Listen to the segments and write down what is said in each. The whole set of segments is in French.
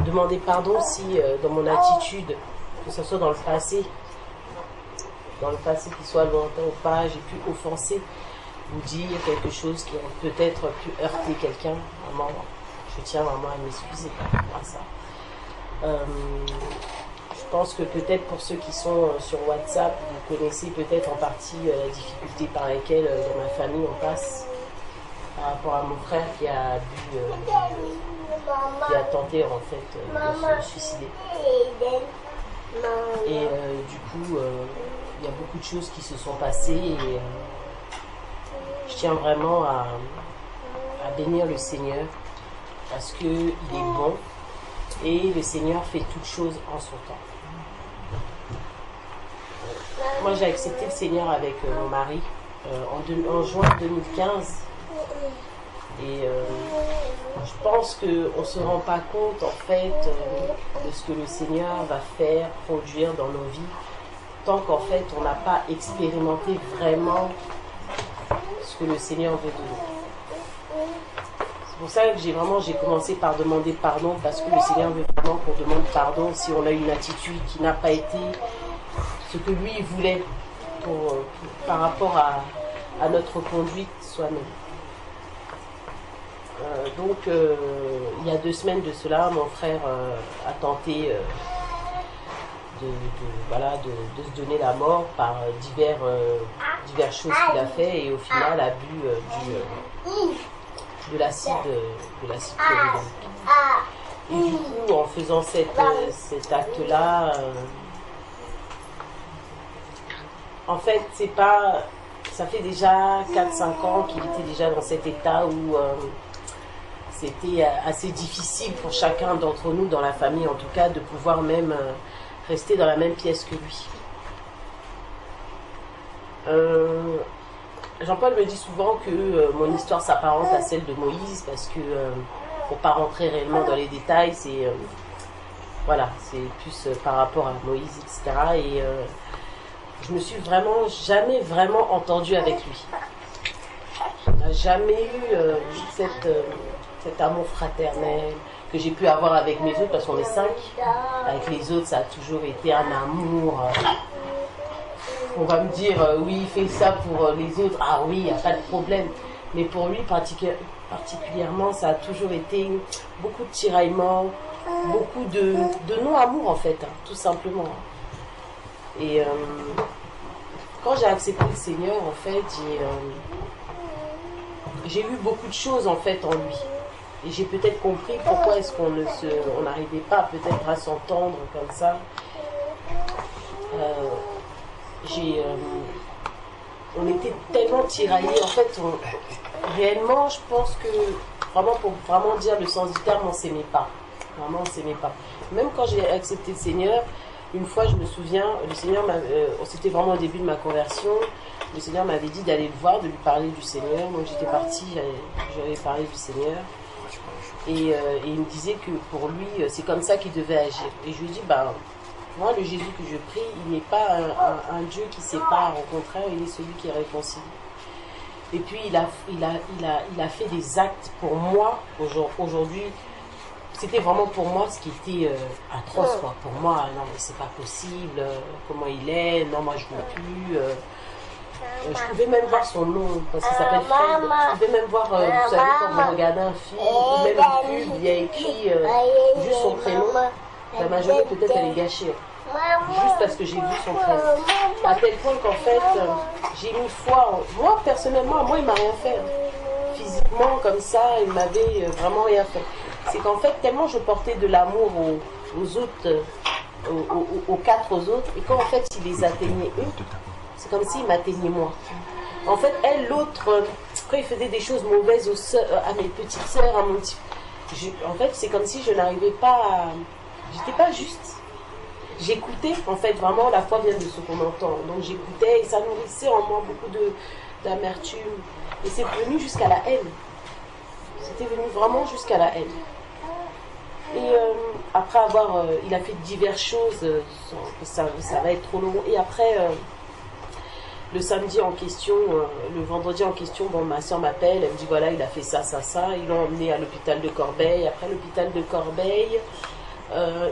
demander pardon si dans mon attitude, que ce soit dans le passé qui soit lointain ou pas, j'ai pu offenser ou dire quelque chose qui aurait peut-être pu heurter quelqu'un. Vraiment, je tiens vraiment à m'excuser par rapport à ça. Je pense que peut-être pour ceux qui sont sur WhatsApp, vous connaissez peut-être en partie la difficulté par laquelle dans ma famille on passe par rapport à mon frère qui a tenté en fait de se suicider. Et du coup, il y a beaucoup de choses qui se sont passées et je tiens vraiment à bénir le Seigneur parce qu'il est bon et le Seigneur fait toutes choses en son temps. Moi, j'ai accepté le Seigneur avec mon mari en juin 2015 et je pense qu'on ne se rend pas compte en fait de ce que le Seigneur va faire, produire dans nos vies tant qu'en fait on n'a pas expérimenté vraiment ce que le Seigneur veut de nous. C'est pour ça que j'ai commencé par demander pardon parce que le Seigneur veut vraiment qu'on demande pardon si on a une attitude qui n'a pas été ce que lui voulait par rapport à notre conduite soi-même. Donc il y a 2 semaines de cela, mon frère a tenté de se donner la mort par diverses choses qu'il a fait et au final a bu de l'acide chlorhydrique. Et du coup, en faisant cet acte-là, en fait, ça fait déjà 4-5 ans qu'il était déjà dans cet état où c'était assez difficile pour chacun d'entre nous, dans la famille en tout cas, de pouvoir même rester dans la même pièce que lui. Jean-Paul me dit souvent que mon histoire s'apparente à celle de Moïse parce que, pour pas rentrer réellement dans les détails, c'est plus par rapport à Moïse, etc. Et je me suis jamais vraiment entendue avec lui. On n'a jamais eu cet amour fraternel que j'ai pu avoir avec mes autres parce qu'on est 5. Avec les autres, ça a toujours été un amour. On va me dire, oui, fais ça pour les autres. Ah oui, il n'y a pas de problème. Mais pour lui, particulièrement, ça a toujours été beaucoup de tiraillements, beaucoup de non-amour en fait, tout simplement. Et quand j'ai accepté le Seigneur, en fait, j'ai eu beaucoup de choses en fait en lui. Et j'ai peut-être compris pourquoi est-ce qu'on n'arrivait pas peut-être à s'entendre comme ça. On était tellement tiraillés. En fait, réellement, je pense que, vraiment, pour vraiment dire le sens du terme, on ne s'aimait pas. Vraiment, on ne s'aimait pas. Même quand j'ai accepté le Seigneur, une fois, je me souviens, le Seigneur c'était vraiment au début de ma conversion. Le Seigneur m'avait dit d'aller le voir, de lui parler du Seigneur. Donc j'étais partie, j'avais parlé du Seigneur. Et il me disait que pour lui, c'est comme ça qu'il devait agir. Et je lui ai dit, moi, le Jésus que je prie, il n'est pas un Dieu qui sépare, au contraire, il est celui qui réconcilie. Et puis, il a fait des actes pour moi, aujourd'hui. C'était vraiment pour moi ce qui était atroce, quoi. Pour moi, non, mais c'est pas possible, comment il est, non, moi, je ne veux plus. Je pouvais même voir son nom, parce qu'il s'appelle Fred. Je pouvais même voir, vous savez, quand vous regardez un film, ou même une pub, il y a écrit juste son prénom. La majorité, peut-être, elle est gâchée. Juste parce que j'ai vu son prénom. À tel point qu'en fait, j'ai mis foi. Moi, personnellement, il m'a rien fait. Physiquement, comme ça, il m'avait vraiment rien fait. C'est qu'en fait, tellement je portais de l'amour aux autres, aux 4 autres, et quand en fait, il les atteignait eux, c'est comme s'il m'atteignait moi. En fait, l'autre, quand il faisait des choses mauvaises à mes petites sœurs, à mon petit... en fait, c'est comme si je n'arrivais pas à... J'étais pas juste. J'écoutais, en fait, vraiment, la foi vient de ce qu'on entend. Donc j'écoutais et ça nourrissait en moi beaucoup d'amertume. Et c'est venu jusqu'à la haine. C'était venu vraiment jusqu'à la haine. Et après il a fait diverses choses, ça va être trop long. Et après, le samedi en question, le vendredi en question, bon, ma soeur m'appelle, elle me dit voilà, il a fait ça, ça, ça. Ils l'ont emmené à l'hôpital de Corbeil. Après l'hôpital de Corbeil,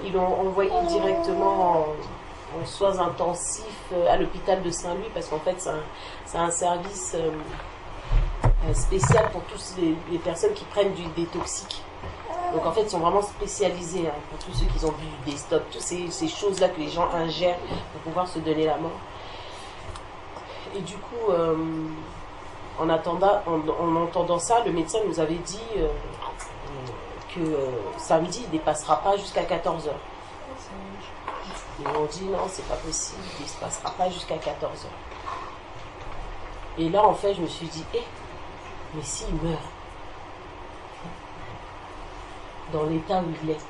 ils l'ont envoyé directement en soins intensifs à l'hôpital de Saint-Louis, parce qu'en fait, c'est un service spécial pour tous les personnes qui prennent des toxiques. Donc en fait, ils sont vraiment spécialisés pour tous ceux qui ont bu des stocks, toutes ces choses-là que les gens ingèrent pour pouvoir se donner la mort. Et du coup, en entendant ça, le médecin nous avait dit que samedi, il ne dépassera pas jusqu'à 14h. Ils m'ont dit non, c'est pas possible, il ne se passera pas jusqu'à 14h. Et là, en fait, je me suis dit, mais s'il meurt, dans l'état où il est,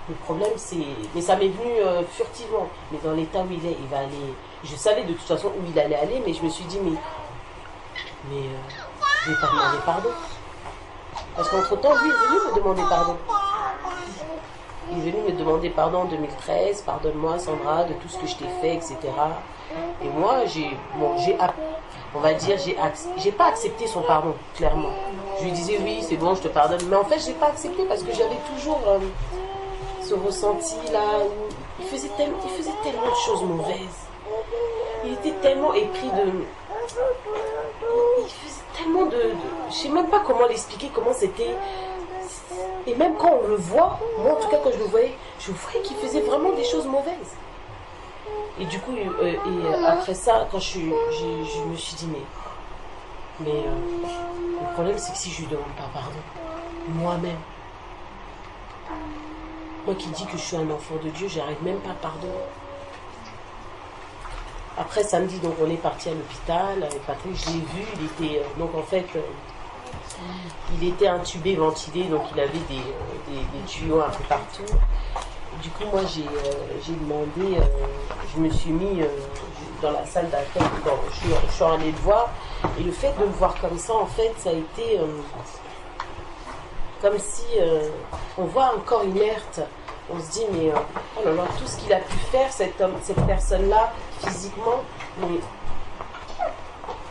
le problème c'est, mais ça m'est venu furtivement, mais dans l'état où il est, il va aller, je savais de toute façon où il allait aller, mais je me suis dit, mais je vais pas demander pardon, parce qu'entre temps lui est venu me demander pardon. Il est venu me demander pardon en 2013, pardonne-moi Sandra de tout ce que je t'ai fait, etc. Et moi, on va dire, j'ai pas accepté son pardon, clairement. Je lui disais oui, c'est bon, je te pardonne. Mais en fait, je n'ai pas accepté parce que j'avais toujours ce ressenti-là où il faisait tellement de choses mauvaises. Il était tellement épris de... Il faisait tellement de... Je sais même pas comment l'expliquer, comment c'était... Et même quand on le voit, moi en tout cas quand je le voyais, je voyais qu'il faisait vraiment des choses mauvaises. Et du coup, après ça, quand je me suis dit, mais le problème c'est que si je lui demande pas pardon, moi-même, moi qui dis que je suis un enfant de Dieu, j'arrive même pas à pardonner. Après samedi, donc on est parti à l'hôpital, Patrick, je l'ai vu, il était, donc en fait... il était intubé, ventilé, donc il avait des tuyaux un peu partout. Du coup, moi, j'ai demandé, je me suis mis dans la salle d'attente, je suis allée le voir, et le fait de le voir comme ça, en fait, ça a été comme si on voit un corps inerte. On se dit, mais oh là là, tout ce qu'il a pu faire, cette personne-là, physiquement, mais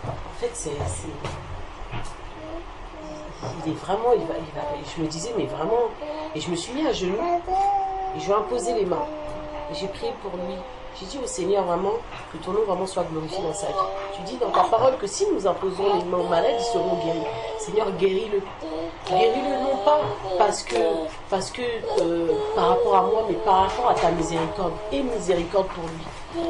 en fait, il est vraiment, je me disais, mais vraiment, et je me suis mis à genoux, et je lui ai imposé les mains, et j'ai prié pour lui. J'ai dit au Seigneur vraiment, que ton nom vraiment soit glorifié dans sa vie. Tu dis dans ta parole que si nous imposons les mains aux malades, ils seront guéris. Seigneur, guéris-le. Guéris-le non pas parce que par rapport à moi, mais par rapport à ta miséricorde, et miséricorde pour lui.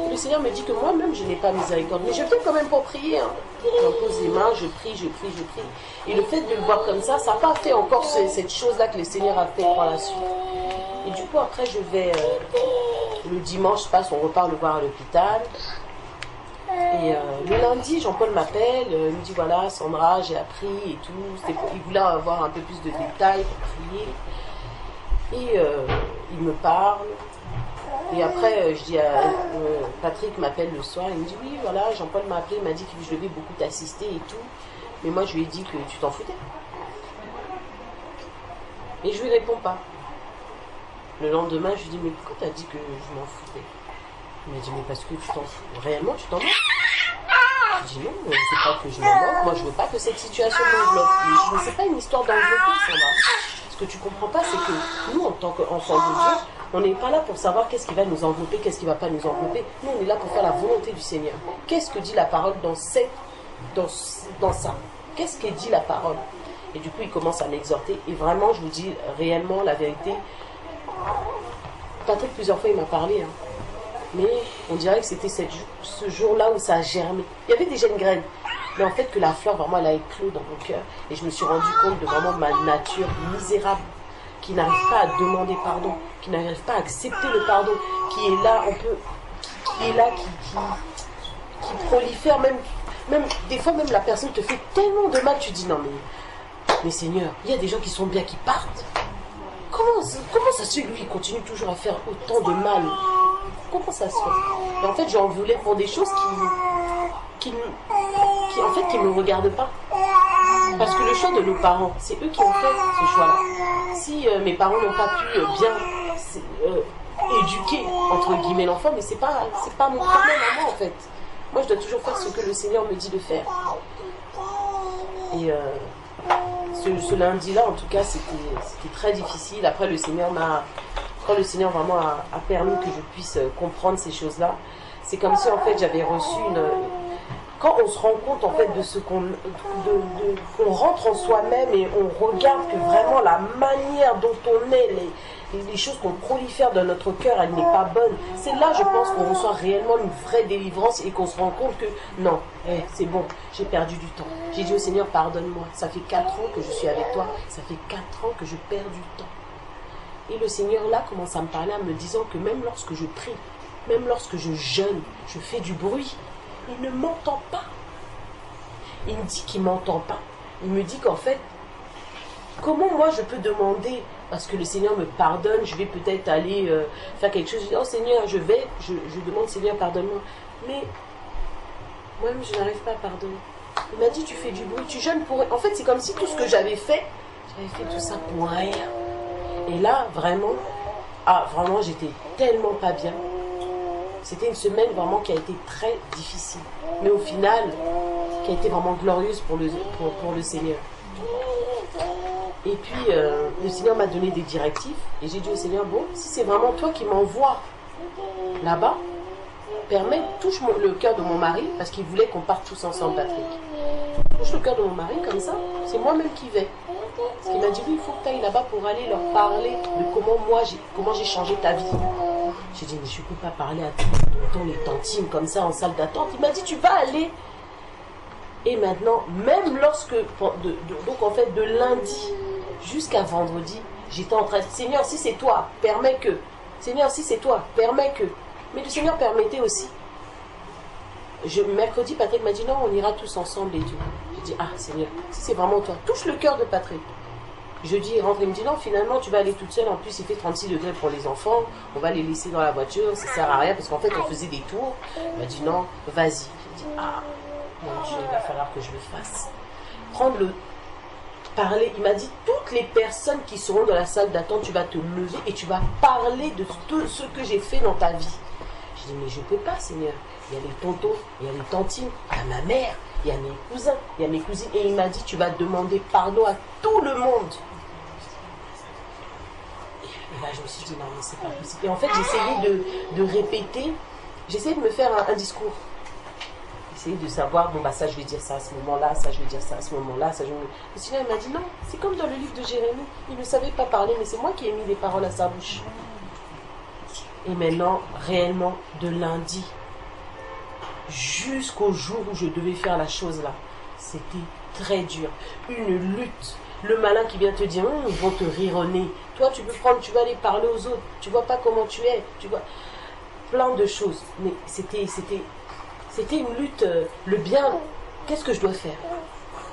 Et le Seigneur me dit que moi-même, je n'ai pas miséricorde, mais je viens quand même pour prier. J'impose les mains, je prie. Et le fait de le voir comme ça n'a pas fait encore cette chose-là que le Seigneur a fait par la suite. Et du coup, après, je vais... le dimanche, on repart le voir à l'hôpital. Et le lundi, Jean-Paul m'appelle, il me dit voilà, Sandra, j'ai appris et tout. Il voulait avoir un peu plus de détails pour prier. Et il me parle. Et après, je dis à Patrick m'appelle le soir, il me dit oui, voilà, Jean-Paul m'a appelé, il m'a dit que je devais beaucoup t'assister et tout. Mais moi, je lui ai dit que tu t'en foutais. Et je lui réponds pas. Le lendemain, je lui dis mais pourquoi t'as dit que je m'en foutais? Il m'a dit mais parce que tu t'en fous. Réellement, tu t'en moques? Je dis non, c'est pas que je m'en moque. Moi, je veux pas que cette situation m'enveloppe. C'est pas une histoire d'envelopper, Sandra. Ce que tu comprends pas, c'est que nous, en tant qu'enfants de Dieu, on n'est pas là pour savoir qu'est-ce qui va nous envelopper, qu'est-ce qui va pas nous envelopper. Nous, on est là pour faire la volonté du Seigneur. Qu'est-ce que dit la parole dans ça? Qu'est-ce que dit la parole? Et du coup, il commence à m'exhorter. Et vraiment, je vous dis réellement la vérité. Patrick, plusieurs fois, il m'a parlé. Mais on dirait que c'était ce jour-là où ça a germé. Il y avait déjà une graine. Mais en fait, que la fleur, vraiment, elle a éclos dans mon cœur. Et je me suis rendu compte de vraiment ma nature misérable, qui n'arrive pas à demander pardon, qui n'arrive pas à accepter le pardon, qui est là, qui prolifère, même des fois, même la personne te fait tellement de mal, tu dis non, mais Seigneur, il y a des gens qui sont bien, qui partent. Comment ça se fait que lui, il continue toujours à faire autant de mal? Comment ça se fait? Et en fait, j'en voulais pour des choses qui me regardent pas. Parce que le choix de nos parents, c'est eux qui ont fait ce choix-là. Si mes parents n'ont pas pu bien éduquer, entre guillemets, l'enfant, mais c'est pas mon problème à moi, en fait. Moi, je dois toujours faire ce que le Seigneur me dit de faire. Et ce lundi-là, en tout cas, c'était très difficile. Après, quand le Seigneur vraiment a permis que je puisse comprendre ces choses-là, c'est comme si, en fait, j'avais reçu quand on se rend compte, en fait, de ce qu'on rentre en soi-même et on regarde que vraiment la manière dont on est, les choses qu'on prolifère dans notre cœur, elle n'est pas bonne. C'est là, je pense, qu'on reçoit réellement une vraie délivrance et qu'on se rend compte que non, c'est bon, j'ai perdu du temps. J'ai dit au Seigneur, pardonne-moi. Ça fait 4 ans que je suis avec toi. Ça fait 4 ans que je perds du temps. Et le Seigneur, là, commence à me parler en me disant que même lorsque je prie, même lorsque je jeûne, je fais du bruit, il ne m'entend pas. Il me dit qu'il ne m'entend pas. Il me dit qu'en fait, comment moi je peux demander, parce que le Seigneur me pardonne, je vais peut-être aller faire quelque chose, je dis, oh Seigneur, je demande, Seigneur, pardonne-moi. Mais moi-même, je n'arrive pas à pardonner. Il m'a dit, tu fais du bruit, tu jeûnes pour... En fait, c'est comme si tout ce que j'avais fait tout ça pour rien. Et là, vraiment, j'étais tellement pas bien. C'était une semaine vraiment qui a été très difficile. Mais au final, qui a été vraiment glorieuse pour le Seigneur. Et puis, le Seigneur m'a donné des directives. Et j'ai dit au Seigneur, bon, si c'est vraiment toi qui m'envoies là-bas, touche le cœur de mon mari, parce qu'il voulait qu'on parte tous ensemble, Patrick. Touche le cœur de mon mari, comme ça, c'est moi-même qui vais. Parce qu'il m'a dit, oui, il faut que tu ailles là-bas pour aller leur parler de comment j'ai changé ta vie. J'ai dit, mais je ne peux pas parler à tonton les tantines comme ça en salle d'attente. Il m'a dit, tu vas aller. Et maintenant, même lorsque, donc en fait, de lundi jusqu'à vendredi, j'étais en train de, Seigneur, si c'est toi, permets que. Seigneur, si c'est toi, permets que. Mais le Seigneur permettait aussi. Mercredi, Patrick m'a dit, non, on ira tous ensemble et tout. J'ai dit, ah Seigneur, si c'est vraiment toi, touche le cœur de Patrick. Jeudi, il rentre et me dit, non, finalement, tu vas aller toute seule. En plus, il fait 36 degrés pour les enfants. On va les laisser dans la voiture, ça sert à rien. Parce qu'en fait, on faisait des tours. Il m'a dit, non, vas-y. J'ai dit, ah, mon Dieu, il va falloir que je le fasse. Parler. Il m'a dit, toutes les personnes qui seront dans la salle d'attente, tu vas te lever et tu vas parler de tout ce que j'ai fait dans ta vie. J'ai dit, mais je ne peux pas, Seigneur. Il y a les tontons, il y a les tantines, il y a ma mère, il y a mes cousins, il y a mes cousines. Et il m'a dit, tu vas demander pardon à tout le monde. Et là, je me suis dit, non, mais c'est pas possible. Et en fait, j'essayais de répéter, j'essayais de me faire un discours. J'essayais de savoir, bon, bah ça, je vais dire ça à ce moment-là, ça, je vais dire ça à ce moment-là. Ça, Le Seigneur m'a dit, non, c'est comme dans le livre de Jérémie. Il ne savait pas parler, mais c'est moi qui ai mis les paroles à sa bouche. Et maintenant, réellement, de lundi jusqu'au jour où je devais faire la chose là, c'était très dur. Une lutte. Le malin qui vient te dire, ils vont te rire au nez. Toi, tu vas aller parler aux autres. Tu vois pas comment tu es. Tu vois plein de choses. Mais c'était une lutte. Le bien, qu'est-ce que je dois faire?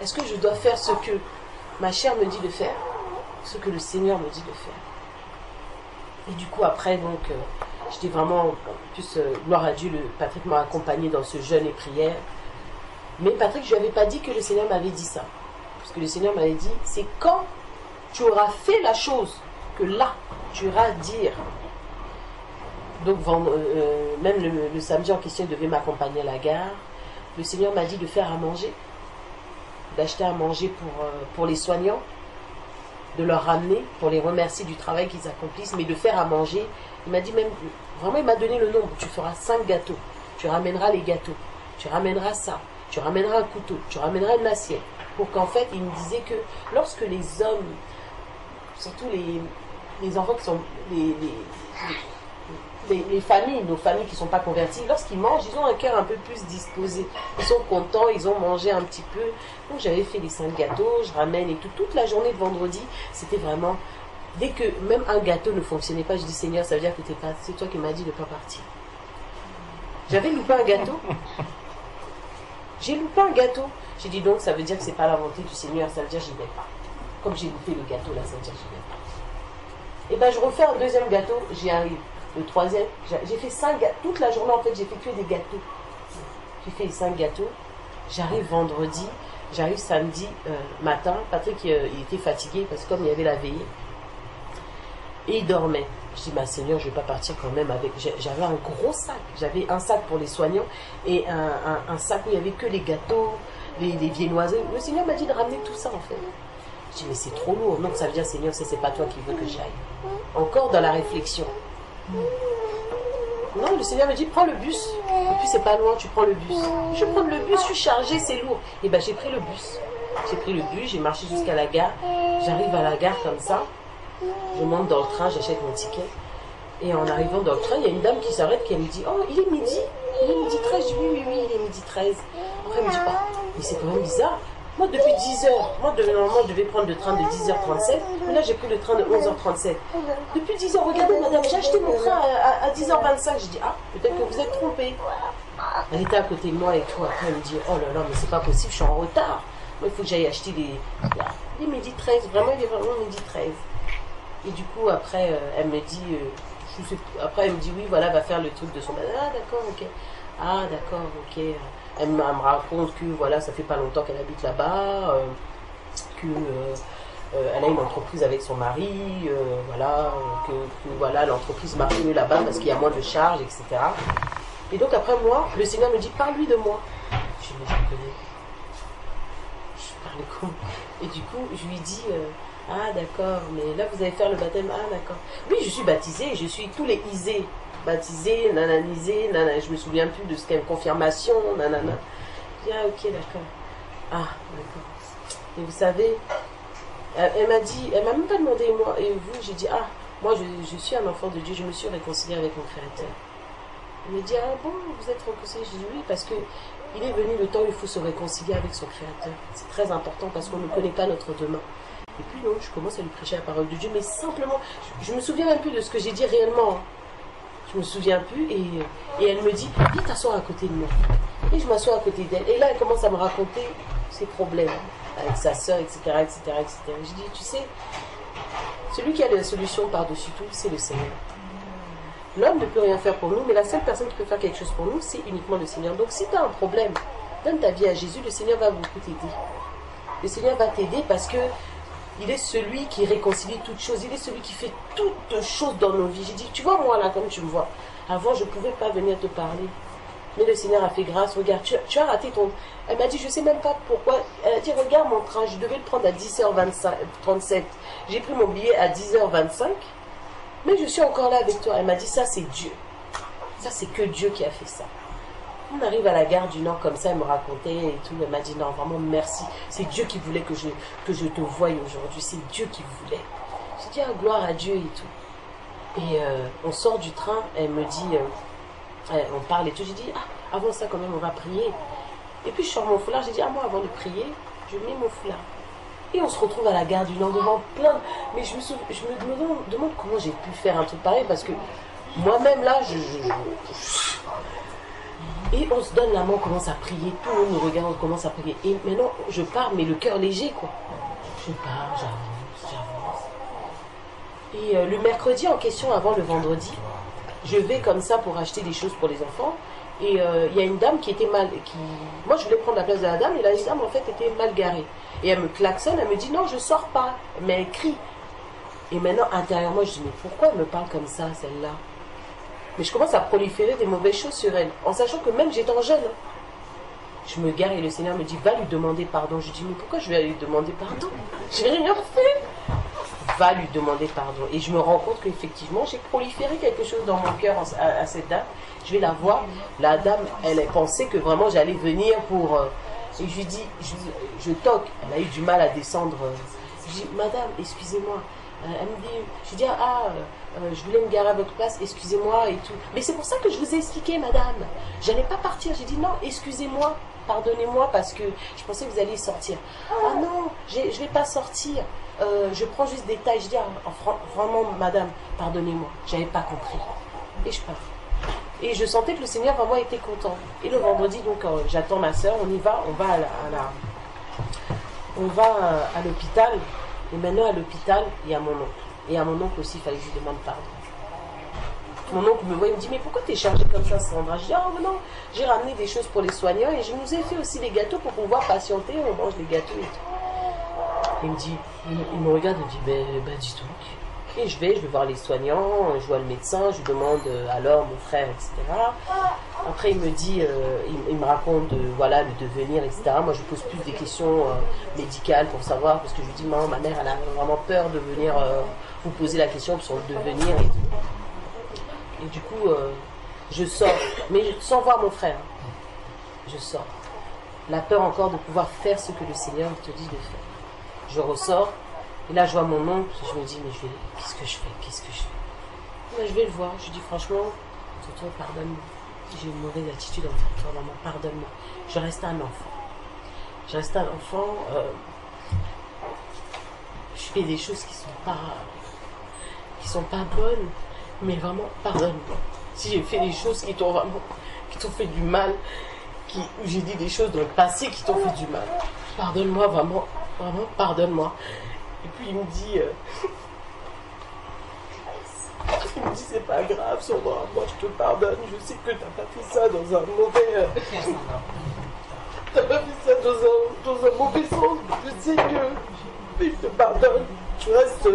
Est-ce que je dois faire ce que ma chair me dit de faire? Ce que le Seigneur me dit de faire? Et du coup, après, donc, j'étais vraiment, en plus, gloire à Dieu, Patrick m'a accompagné dans ce jeûne et prière. Mais Patrick, je ne lui avais pas dit que le Seigneur m'avait dit ça. Parce que le Seigneur m'avait dit, c'est quand tu auras fait la chose que là, tu iras dire. Donc, même le samedi en question, il devait m'accompagner à la gare. Le Seigneur m'a dit de faire à manger, d'acheter à manger pour les soignants, de leur ramener pour les remercier du travail qu'ils accomplissent, mais de faire à manger. Il m'a dit même, vraiment il m'a donné le nombre, tu feras 5 gâteaux, tu ramèneras les gâteaux, tu ramèneras ça, tu ramèneras un couteau, tu ramèneras une assiette. Pour qu'en fait, il me disait que lorsque les hommes, surtout les enfants qui sont, les familles, nos familles qui ne sont pas converties, lorsqu'ils mangent, ils ont un cœur un peu plus disposé. Ils sont contents, ils ont mangé un petit peu. Donc j'avais fait les 5 gâteaux, je ramène et tout. Toute la journée de vendredi, c'était vraiment... Dès que même un gâteau ne fonctionnait pas, je dis Seigneur, ça veut dire que c'est toi qui m'as dit de ne pas partir. J'avais loupé un gâteau. J'ai loupé un gâteau. J'ai dit donc ça veut dire que c'est pas la volonté du Seigneur, ça veut dire que j'y vais pas. Comme j'ai loupé le gâteau là, ça veut dire que j'y vais pas. Et ben je refais un deuxième gâteau, j'y arrive. Le troisième, j'ai fait 5 gâteaux. Toute la journée en fait, j'ai fait que des gâteaux. J'ai fait les 5 gâteaux. J'arrive vendredi, j'arrive samedi matin. Patrick il était fatigué parce que comme il y avait la veillée. Et il dormait. Je dis, ma Seigneur, je ne vais pas partir quand même avec... J'avais un gros sac. J'avais un sac pour les soignants et un sac où il n'y avait que les gâteaux, les viennoiseries. Le Seigneur m'a dit de ramener tout ça en fait. Je dis, mais c'est trop lourd. Donc ça veut dire, Seigneur, c'est pas toi qui veux que j'aille. Encore dans la réflexion. Non, le Seigneur me dit, prends le bus. Et puis c'est pas loin, tu prends le bus. Je prends le bus, je suis chargée, c'est lourd. Et ben j'ai pris le bus. J'ai pris le bus, j'ai marché jusqu'à la gare. J'arrive à la gare comme ça. Je monte dans le train, j'achète mon ticket. Et en arrivant dans le train, il y a une dame qui s'arrête, qui me dit, oh, il est midi. Il est midi 13. Je dis, oui, il est midi 13. Après, elle me dit, oh, mais c'est quand même bizarre. Moi, depuis 10 heures, normalement, je devais prendre le train de 10h37, mais là, j'ai pris le train de 11h37. Depuis 10 heures, regardez, madame, j'ai acheté mon train à 10h25. Je dis, ah, peut-être que vous êtes trompée. Elle était à côté de moi et tout. Après, elle me dit, oh là là, mais c'est pas possible, je suis en retard. Moi, il faut que j'aille acheter des midi 13. Vraiment, il est vraiment midi 13. Et du coup, après, elle me dit, après, elle me dit, oui, voilà, va faire le truc de son... Ah, d'accord, ok. Ah, d'accord, ok. Elle me raconte que voilà, ça fait pas longtemps qu'elle habite là-bas, elle a une entreprise avec son mari, voilà, que voilà, l'entreprise marche mieux là-bas parce qu'il y a moins de charges, etc. Et donc après moi, le Seigneur me dit, parle-lui de moi. Je dis, mais je connais. Je parlais comment? Et du coup, je lui dis, ah d'accord, mais là vous allez faire le baptême, ah d'accord. Oui, je suis baptisée, je suis tous les isés. Baptisé, nananisé, nanana, je me souviens plus de ce qu'est une confirmation, nanana. Je dis, ah ok, d'accord. Ah, d'accord. Et vous savez, elle m'a dit, elle m'a même pas demandé, moi, et vous, j'ai dit, ah, moi je suis un enfant de Dieu, je me suis réconcilié avec mon Créateur. Elle me dit, ah bon, vous êtes réconcilié? Je dis, oui, parce que il est venu le temps où il faut se réconcilier avec son Créateur. C'est très important parce qu'on ne connaît pas notre demain. Et puis non, je commence à lui prêcher la parole de Dieu, mais simplement, je me souviens même plus de ce que j'ai dit réellement. Je me souviens plus et elle me dit, viens t'asseoir à côté de moi. Et je m'assois à côté d'elle. Et là, elle commence à me raconter ses problèmes avec sa soeur, etc., etc., etc. Je dis, tu sais, celui qui a la solution par-dessus tout, c'est le Seigneur. L'homme ne peut rien faire pour nous, mais la seule personne qui peut faire quelque chose pour nous, c'est uniquement le Seigneur. Donc si tu as un problème, donne ta vie à Jésus, le Seigneur va beaucoup t'aider. Le Seigneur va t'aider parce que il est celui qui réconcilie toutes choses. Il est celui qui fait toutes choses dans nos vies. J'ai dit, tu vois moi là, comme tu me vois. Avant, je ne pouvais pas venir te parler. Mais le Seigneur a fait grâce. Regarde, tu as raté ton... Elle m'a dit, je ne sais même pas pourquoi. Elle a dit, regarde mon train, je devais le prendre à 10h37. J'ai pris mon billet à 10h25. Mais je suis encore là avec toi. Elle m'a dit, ça c'est Dieu. Ça c'est que Dieu qui a fait ça. On arrive à la gare du Nord comme ça, elle me racontait et tout. Elle m'a dit, non, vraiment merci. C'est Dieu qui voulait que je te voie aujourd'hui. C'est Dieu qui voulait. J'ai dit, ah, gloire à Dieu et tout. Et on sort du train, elle me dit, on parle et tout. J'ai dit, ah, avant ça quand même, on va prier. Et puis je sors mon foulard, j'ai dit, ah, moi avant de prier, je mets mon foulard. Et on se retrouve à la gare du Nord devant plein. Mais je me demande comment j'ai pu faire un truc pareil parce que moi-même là, et on se donne la main, on commence à prier, tout le monde nous regarde, on commence à prier. Et maintenant, je pars, mais le cœur léger, quoi. Je pars, j'avance. Et le mercredi en question, avant le vendredi, je vais comme ça pour acheter des choses pour les enfants. Et il y a une dame qui était mal... Moi, je voulais prendre la place de la dame, et la dame, en fait, était mal garée. Et elle me klaxonne, elle me dit, non, je sors pas. Mais elle crie. Et maintenant, intérieurement, je dis, mais pourquoi elle me parle comme ça, celle-là? Mais je commence à proliférer des mauvaises choses sur elle, en sachant que même j'étais en jeune. Je me gare et le Seigneur me dit, va lui demander pardon. Je dis, mais pourquoi je vais lui demander pardon? J'ai rien fait. Va lui demander pardon. Et je me rends compte qu'effectivement, j'ai proliféré quelque chose dans mon cœur à cette dame. Je vais la voir. La dame, elle pensait que vraiment j'allais venir pour... et je lui dis, je toque. Elle a eu du mal à descendre. Je dis, madame, excusez-moi. Elle me dit, je dis, je voulais me garer à votre place, excusez-moi et tout. Mais c'est pour ça que je vous ai expliqué, madame. J'allais pas partir. J'ai dit, non, excusez-moi, pardonnez-moi parce que je pensais que vous alliez sortir. Ah non, je vais pas sortir. Je prends juste des tailles. Je dis, vraiment, madame, pardonnez-moi. J'avais pas compris. Et je pars. Et je sentais que le Seigneur vraiment était content. Et le vendredi, donc, j'attends ma soeur, on y va, on va à l'hôpital. Et maintenant, à l'hôpital, il y a mon oncle. Et à mon oncle aussi, il fallait que je lui demande pardon. Mon oncle me voit, il me dit, mais pourquoi t'es chargée comme ça, Sandra? Je dis, oh non, j'ai ramené des choses pour les soignants et je nous ai fait aussi des gâteaux pour pouvoir patienter, on mange des gâteaux et tout. Il me dit, il me regarde et me dit, ben dis donc, Et je vais voir les soignants, je vois le médecin, je lui demande alors mon frère, etc. Après il me dit, il me raconte voilà, le devenir, etc. Moi je pose plus des questions médicales pour savoir, parce que je lui dis, maman, ma mère elle a vraiment peur de venir vous poser la question sur le devenir et tout. Et du coup, je sors, mais sans voir mon frère. Je sors. La peur encore de pouvoir faire ce que le Seigneur te dit de faire. Je ressors, et là je vois mon oncle, je me dis, mais qu'est-ce que je fais? Là, je vais le voir, je lui dis franchement, tonton, pardonne-moi. J'ai une mauvaise attitude envers toi, maman, pardonne-moi. Je reste un enfant. Je fais des choses qui sont pas bonnes, mais vraiment, pardonne-moi. Si j'ai fait des choses qui t'ont fait du mal, où j'ai dit des choses dans le passé qui t'ont fait du mal, pardonne-moi, vraiment, pardonne-moi. Et puis il me dit, c'est pas grave, moi je te pardonne, je sais que t'as pas fait ça dans un mauvais, t'as pas fait ça dans un mauvais sens, je sais que je te pardonne, tu restes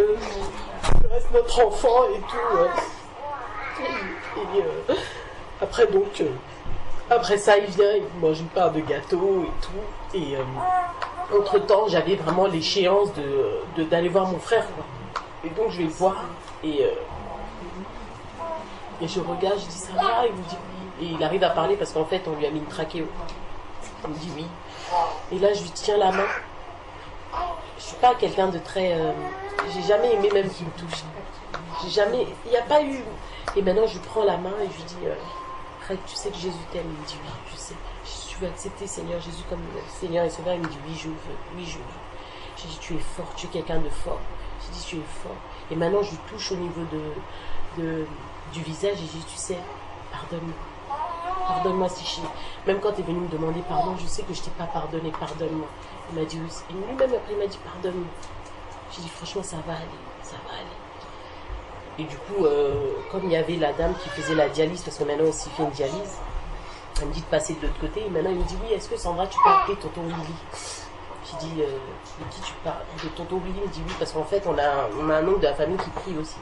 notre enfant et tout. Et après donc, après ça il vient, il mange une part de gâteau et tout, et entre temps j'avais vraiment l'échéance d'aller voir mon frère, quoi. Et donc je vais le voir, et je regarde, je dis ça va, il me dit oui. Et il arrive à parler parce qu'en fait on lui a mis une trachéo. Il me dit oui. Et là je lui tiens la main. Je suis pas quelqu'un de très... j'ai jamais aimé même qu'il me touche. J'ai jamais... Il n'y a pas eu... Et maintenant je lui prends la main et je lui dis Fred, tu sais que Jésus t'aime? Il me dit oui, je sais. Je veux accepter Seigneur Jésus comme Seigneur et Sauveur. Il me dit oui, je veux. J'ai dit tu es fort, tu es quelqu'un de fort. J'ai dit tu es fort. Et maintenant je lui touche au niveau du visage et j'ai dit tu sais, pardonne-moi si même quand tu es venu me demander pardon, je sais que je t'ai pas pardonné, pardonne-moi. Il m'a dit oui, et lui-même après il m'a dit pardonne-moi. J'ai dit franchement ça va aller. Et du coup, comme il y avait la dame qui faisait la dialyse, parce que maintenant on s'y fait une dialyse, elle me dit de passer de l'autre côté, et maintenant il me dit oui, est-ce que Sandra tu peux appeler tonton Willy? J'ai dit, de qui tu parles? De tonton Willy. Il me dit oui, parce qu'en fait on a un oncle de la famille qui prie aussi.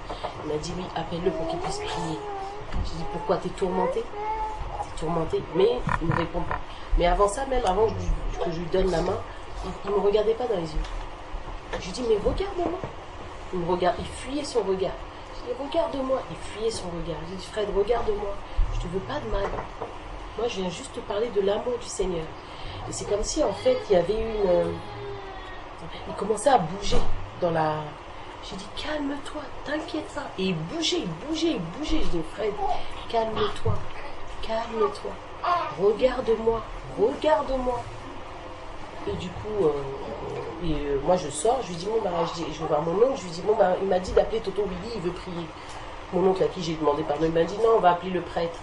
Il m'a dit oui, appelle-le pour qu'il puisse prier. J'ai dit pourquoi? T'es tourmenté? Mais il ne me répond pas. Mais avant ça, même avant que je lui donne la main, il ne me regardait pas dans les yeux. Je lui dis mais regarde-moi. Il me regarde, il fuyait son regard. Je dis regarde-moi, il fuyait son regard. Je dis Fred, regarde-moi, je te veux pas de mal. Moi je viens juste te parler de l'amour du Seigneur. Et c'est comme si en fait il y avait il commençait à bouger dans la... J'ai dit calme-toi, t'inquiète pas. Et il bougeait. Je dis Fred, calme-toi. Regarde-moi. Et du coup, moi je sors, je lui dis bon bah je vais voir mon oncle, je lui dis bon bah il m'a dit d'appeler tonton Willy, il veut prier. Mon oncle à qui j'ai demandé pardon, il m'a dit non, on va appeler le prêtre.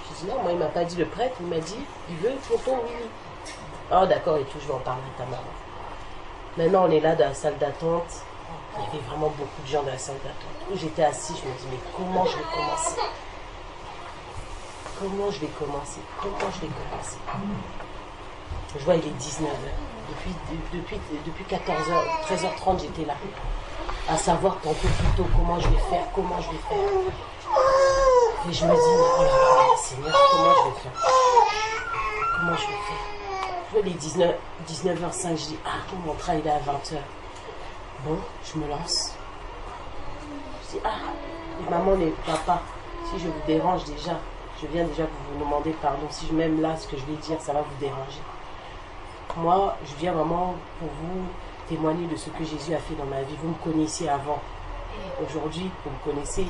Je dis non, moi il m'a pas dit le prêtre, il m'a dit il veut tonton Willy. Oh d'accord et tout, je vais en parler à ta maman. Maintenant on est là dans la salle d'attente. Il y avait vraiment beaucoup de gens dans la salle d'attente. Où j'étais assis, je me dis mais comment je vais commencer? Je vois il est 19h. Depuis 14h, 13h30 j'étais là. À savoir tantôt plutôt comment je vais faire. Et je me dis oh là là, Seigneur, comment je vais faire? Je vois il est 19h05, je dis mon train il est à 20h. Bon, je me lance. Je dis maman et papa, si je vous dérange déjà, je viens déjà vous demander pardon. Si même là, ce que je vais dire, ça va vous déranger. Moi, je viens vraiment pour vous témoigner de ce que Jésus a fait dans ma vie. Vous me connaissiez avant. Aujourd'hui, vous me connaissez.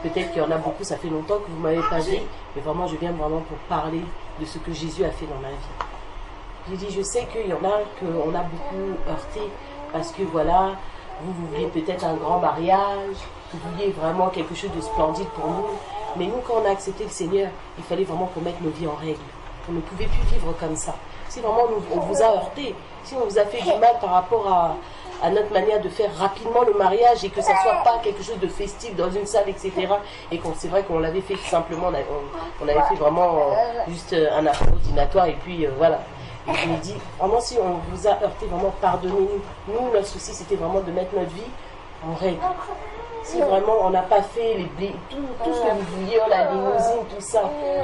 Peut-être qu'il y en a beaucoup, ça fait longtemps que vous ne m'avez pas vu. Mais vraiment, je viens vraiment pour parler de ce que Jésus a fait dans ma vie. J'ai dit, je sais qu'il y en a qu'on a beaucoup heurté. Parce que voilà, vous vouliez peut-être un grand mariage. Vous vouliez vraiment quelque chose de splendide pour nous. Mais nous, quand on a accepté le Seigneur, il fallait vraiment qu'on mette nos vies en règle. On ne pouvait plus vivre comme ça. Si vraiment on vous a heurté, si on vous a fait du mal par rapport à notre manière de faire rapidement le mariage et que ça ne soit pas quelque chose de festif dans une salle, etc. Et c'est vrai qu'on l'avait fait simplement, on avait fait vraiment juste un appel ordinatoire et puis voilà. Et je me dis, vraiment si on vous a heurté, vraiment pardonnez-nous. Nous, notre souci, c'était vraiment de mettre notre vie en règle. si vraiment on n'a pas fait tout ce que vous vouliez, la limousine, tout ça,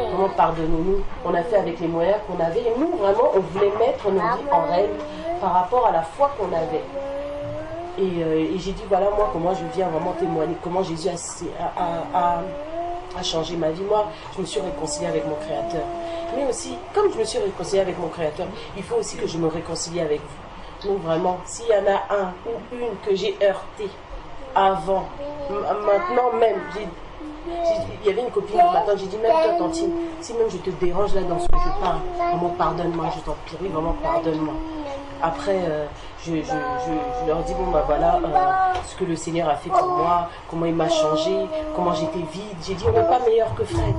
vraiment pardonnez-nous. On a fait avec les moyens qu'on avait. Et nous, vraiment, on voulait mettre nos vies en règle par rapport à la foi qu'on avait. Et j'ai dit, voilà, moi, comment je viens vraiment témoigner, comment Jésus a changé ma vie. Moi, je me suis réconciliée avec mon Créateur. Mais aussi, comme je me suis réconciliée avec mon Créateur, il faut aussi que je me réconcilie avec vous. Donc vraiment, s'il y en a un ou une que j'ai heurté avant, maintenant même, il y avait une copine le matin, j'ai dit, même toi, Tantine, si même je te dérange là dans ce que je parle, vraiment pardonne-moi, je t'en prie, vraiment pardonne-moi. Après, je leur dis, bon, bah voilà, ce que le Seigneur a fait pour moi, comment il m'a changé, comment j'étais vide. J'ai dit, on n'est pas meilleur que Fred.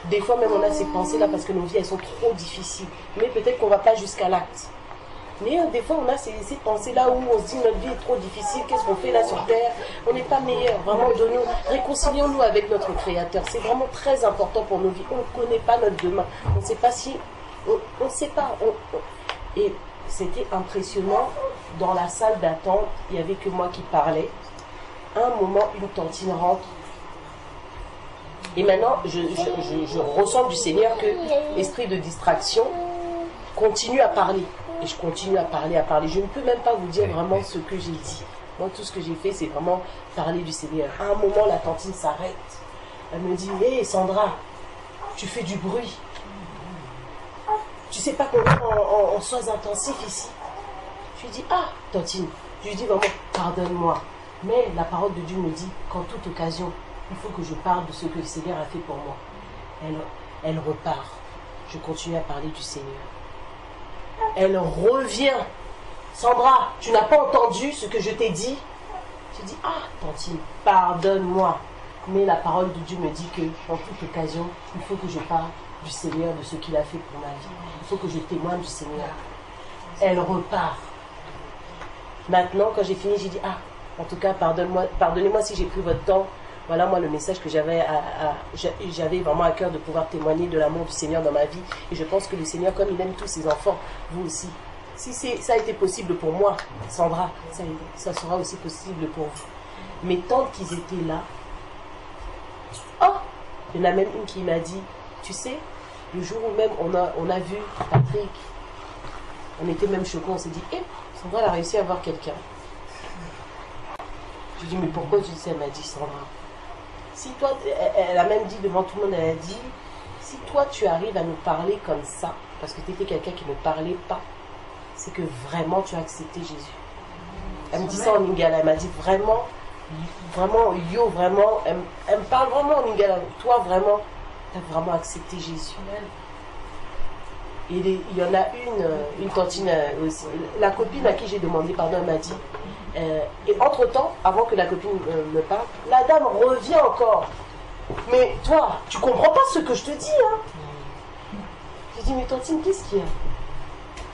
Des fois, même, on a ces pensées-là parce que nos vies, elles sont trop difficiles. Mais peut-être qu'on ne va pas jusqu'à l'acte. Mais des fois, on a ces pensées-là où on se dit, notre vie est trop difficile, qu'est-ce qu'on fait là sur Terre? On n'est pas meilleur. Vraiment, réconcilions-nous avec notre Créateur. C'est vraiment très important pour nos vies. On ne connaît pas notre demain. On ne sait pas si... On ne sait pas. Et c'était impressionnant. Dans la salle d'attente, il n'y avait que moi qui parlais. À un moment, une tantine rentre. Et maintenant, je ressens du Seigneur que l'esprit de distraction continue à parler. Et je continue à parler. Je ne peux même pas vous dire vraiment ce que j'ai dit. Moi, tout ce que j'ai fait, c'est vraiment parler du Seigneur. À un moment, la tantine s'arrête. Elle me dit, hé Sandra, tu fais du bruit. Tu sais pas qu'on est en soins intensifs ici. Je lui dis, ah, tantine. Je lui dis vraiment, pardonne-moi. Mais la parole de Dieu me dit qu'en toute occasion, il faut que je parle de ce que le Seigneur a fait pour moi. Elle repart. Je continue à parler du Seigneur. Elle revient. Sandra, tu n'as pas entendu ce que je t'ai dit? Je dis, ah, tantine, pardonne-moi. Mais la parole de Dieu me dit que, en toute occasion, il faut que je parle du Seigneur, de ce qu'il a fait pour ma vie. Il faut que je témoigne du Seigneur. Elle repart. Maintenant, quand j'ai fini, j'ai dit, ah, en tout cas, pardonnez-moi si j'ai pris votre temps. Voilà, moi, le message que j'avais vraiment à cœur de pouvoir témoigner de l'amour du Seigneur dans ma vie. Et je pense que le Seigneur, comme il aime tous ses enfants, vous aussi. Si ça a été possible pour moi, Sandra, ça sera aussi possible pour vous. Mais tant qu'ils étaient là, oh, il y en a même une qui m'a dit, tu sais, le jour où même on a vu Patrick, on était même choqués, on s'est dit, Sandra, elle a réussi à voir quelqu'un. Je lui ai dit, mais pourquoi tu dis ça? Elle m'a dit, Sandra, si toi, elle a même dit devant tout le monde, elle a dit, si toi tu arrives à nous parler comme ça, parce que tu étais quelqu'un qui ne parlait pas, c'est que vraiment tu as accepté Jésus. Elle me dit ça en lingala, elle m'a dit vraiment, yo, vraiment, elle me parle vraiment en lingala, toi vraiment, tu as vraiment accepté Jésus. Et il y en a une tantine aussi, la copine à qui j'ai demandé pardon, elle m'a dit, et entre-temps, avant que la copine me parle, la dame revient encore. Mais toi, tu comprends pas ce que je te dis, hein? J'ai dit, mais tantine, qu'est-ce qu'il y a?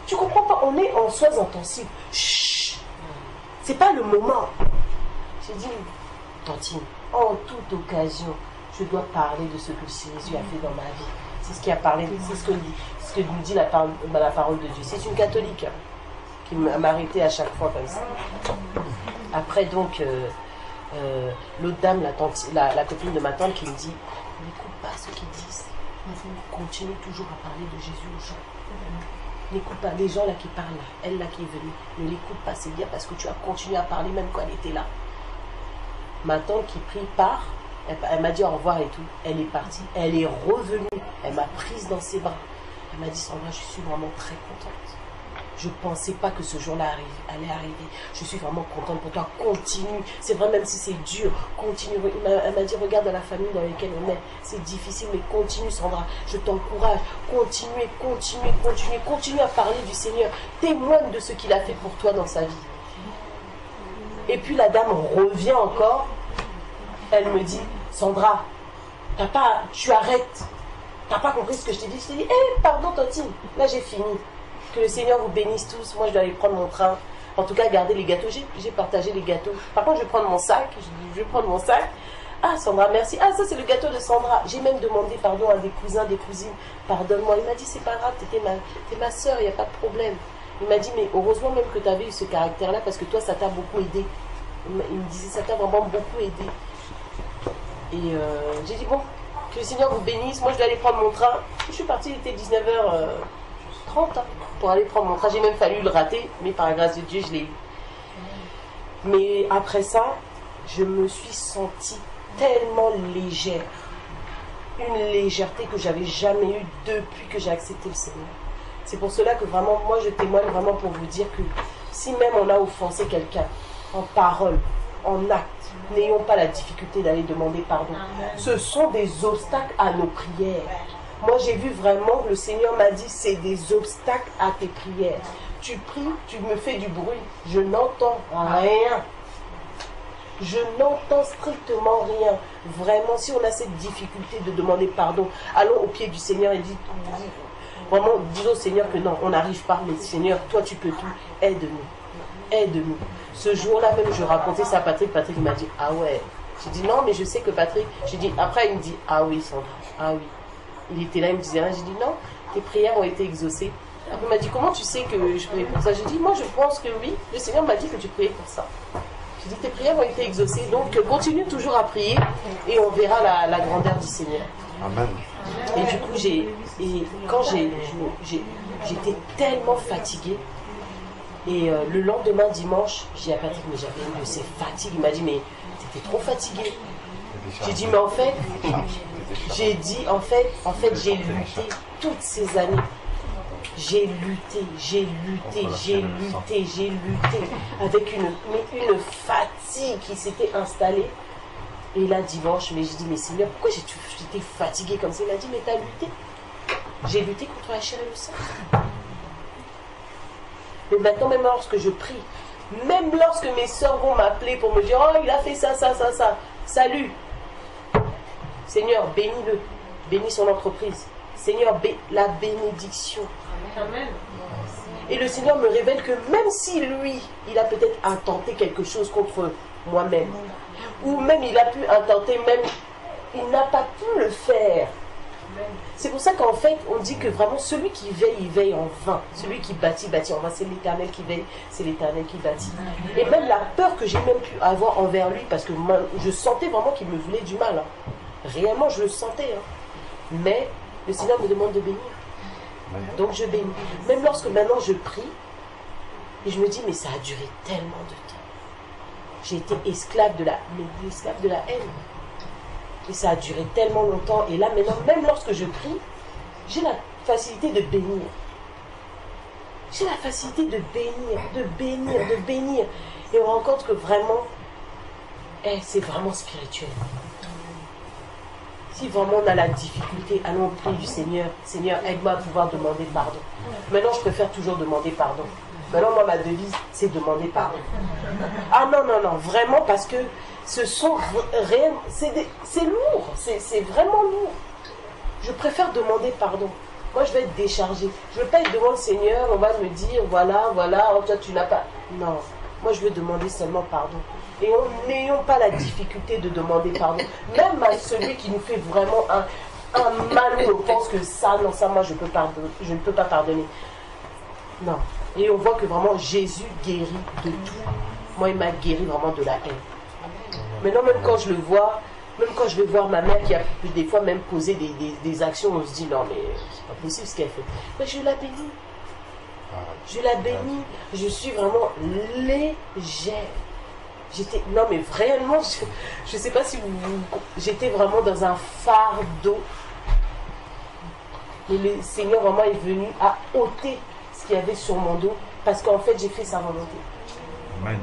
Tu comprends pas, on est en soins intensifs. Chut, c'est pas le moment. J'ai dit, tantine, en toute occasion, je dois parler de ce que Jésus a fait dans ma vie. C'est ce qui a parlé, c'est ce que nous dit la parole de Dieu. C'est une catholique qui m'a arrêté à chaque fois comme ça. Après donc, l'autre dame, la copine de ma tante qui me dit, n'écoute pas ce qu'ils disent. Continue toujours à parler de Jésus aux gens. N'écoute pas les gens là qui parlent là, elle là qui est venue. Ne l'écoute pas, c'est bien parce que tu as continué à parler même quand elle était là. Ma tante qui prie part, elle m'a dit au revoir et tout. Elle est partie, elle est revenue, elle m'a prise dans ses bras. Elle m'a dit, Sandra, je suis vraiment très contente. Je ne pensais pas que ce jour-là allait arriver. Je suis vraiment contente pour toi. Continue. C'est vrai, même si c'est dur, continue. Elle m'a dit, regarde dans la famille dans laquelle on est. C'est difficile, mais continue, Sandra. Je t'encourage. Continue à parler du Seigneur. Témoigne de ce qu'il a fait pour toi dans sa vie. Et puis la dame revient encore. Elle me dit, Sandra, tu arrêtes. T'as pas compris ce que je t'ai dit? Je t'ai dit, pardon, tantine. Là, j'ai fini. Que le Seigneur vous bénisse tous. Moi, je dois aller prendre mon train. En tout cas, garder les gâteaux. J'ai partagé les gâteaux. Par contre, je vais prendre mon sac. Je vais prendre mon sac. Ah, Sandra, merci. Ah, ça, c'est le gâteau de Sandra. J'ai même demandé pardon à des cousins, des cousines. Pardonne-moi. Il m'a dit, c'est pas grave, t'es ma soeur, il n'y a pas de problème. Il m'a dit, mais heureusement même que tu avais eu ce caractère-là parce que toi, ça t'a beaucoup aidé. il me disait, ça t'a vraiment beaucoup aidé. Et j'ai dit, bon, que le Seigneur vous bénisse. Moi, je vais aller prendre mon train. Je suis partie, il était 19h30 pour aller prendre mon train. J'ai même fallu le rater, mais par la grâce de Dieu, je l'ai eu. Mais après ça, je me suis sentie tellement légère. Une légèreté que j'avais jamais eue depuis que j'ai accepté le Seigneur. C'est pour cela que vraiment, moi, je témoigne vraiment pour vous dire que si même on a offensé quelqu'un, en parole, en acte, n'ayons pas la difficulté d'aller demander pardon. Ce sont des obstacles à nos prières. Moi, j'ai vu vraiment, le Seigneur m'a dit, c'est des obstacles à tes prières. Tu pries, tu me fais du bruit. Je n'entends rien. Je n'entends strictement rien. Vraiment, si on a cette difficulté de demander pardon, allons au pied du Seigneur et vraiment, disons au Seigneur que non, on n'arrive pas, mais Seigneur, toi tu peux tout, aide-nous, aide-nous. Ce jour-là même, je racontais ça à Patrick, Patrick m'a dit, ah ouais. J'ai dit non, mais je sais que Patrick, j'ai dit, après il me dit, ah oui Sandra, ah oui. Il était là, il me disait, j'ai dit non, tes prières ont été exaucées. Après il m'a dit, comment tu sais que je priais pour ça? J'ai dit, moi je pense que oui, le Seigneur m'a dit que tu priais pour ça. J'ai dit, tes prières ont été exaucées, donc continue toujours à prier et on verra la grandeur du Seigneur. Amen. Et du coup, quand j'étais tellement fatiguée, et le lendemain dimanche, j'ai dit à Patrick, mais j'avais une de ces fatigues. Il m'a dit, mais t'étais trop fatiguée. J'ai dit, mais en fait, j'ai dit, en fait, j'ai lutté toutes ces années. J'ai lutté avec une fatigue qui s'était installée. Et là, dimanche, mais je dis, mais Seigneur, pourquoi j'étais fatiguée comme ça? Il m'a dit, mais t'as lutté. J'ai lutté contre la chair et le sang. Mais maintenant, même lorsque je prie, même lorsque mes soeurs vont m'appeler pour me dire, oh, il a fait ça, salut. Seigneur, bénis-le. Bénis son entreprise. Seigneur, la bénédiction. Amen. Et le Seigneur me révèle que même si lui, il a peut-être intenté quelque chose contre moi-même, ou même il a pu intenter, même il n'a pas pu le faire. C'est pour ça qu'en fait, on dit que vraiment celui qui veille, il veille en vain. Celui qui bâtit, bâtit en vain. C'est l'Éternel qui veille, c'est l'Éternel qui bâtit. Et même la peur que j'ai même pu avoir envers lui, parce que moi, je sentais vraiment qu'il me voulait du mal. Réellement, je le sentais. Mais le Seigneur me demande de bénir. Donc je bénis. Même lorsque maintenant je prie, et je me dis, mais ça a duré tellement de temps. J'ai été esclave de la haine. Et ça a duré tellement longtemps. Et là, maintenant, même lorsque je prie, j'ai la facilité de bénir. J'ai la facilité de bénir. Et on rend compte que vraiment, c'est vraiment spirituel. Si vraiment on a la difficulté, allons au pied du Seigneur. Seigneur, aide-moi à pouvoir demander pardon. Maintenant, je préfère toujours demander pardon. Maintenant, moi, ma devise, c'est demander pardon. Ah non, vraiment, parce que ce sont réels, c'est lourd, c'est vraiment lourd. Je préfère demander pardon. Moi, je vais être déchargée. Je ne veux pas être devant le Seigneur, on va me dire, voilà, oh, toi, tu n'as pas... Non, moi, je veux demander seulement pardon. Et n'ayons pas la difficulté de demander pardon. Même à celui qui nous fait vraiment un mal, où on pense que ça, moi, je ne peux pas pardonner. Non. Et on voit que vraiment, Jésus guérit de tout. Moi, il m'a guéri vraiment de la haine. Maintenant, même quand je le vois, même quand je vais voir ma mère qui a pu des fois même poser des actions, on se dit non mais c'est pas possible ce qu'elle fait. Mais je la bénis. Je la bénis. Je suis vraiment légère. Non mais réellement, je sais pas si j'étais vraiment dans un fardeau. Mais le Seigneur vraiment est venu à ôter ce qu'il y avait sur mon dos parce qu'en fait j'ai fait sa volonté. Amen.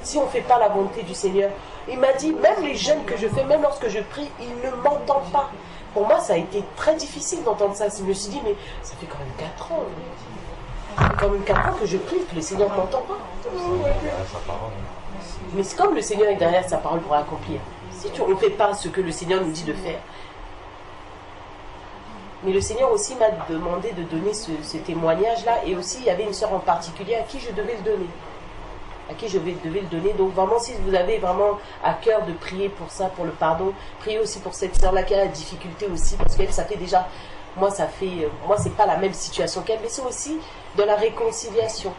Si on ne fait pas la volonté du Seigneur, il m'a dit, même les jeûnes que je fais, même lorsque je prie, ils ne m'entendent pas. Pour moi, ça a été très difficile d'entendre ça. Je me suis dit, mais ça fait quand même 4 ans. Ça fait quand même 4 ans que je prie, que le Seigneur ne m'entend pas. Mais c'est comme le Seigneur est derrière sa parole pour accomplir. Si on ne fait pas ce que le Seigneur nous dit de faire. Mais le Seigneur aussi m'a demandé de donner ce témoignage-là. Et aussi, il y avait une sœur en particulier à qui je devais le donner. devais le donner. Donc vraiment, si vous avez vraiment à cœur de prier pour ça, pour le pardon, priez aussi pour cette sœur-là qui a la difficulté aussi, parce qu'elle, ça fait déjà, moi c'est pas la même situation qu'elle, mais c'est aussi de la réconciliation.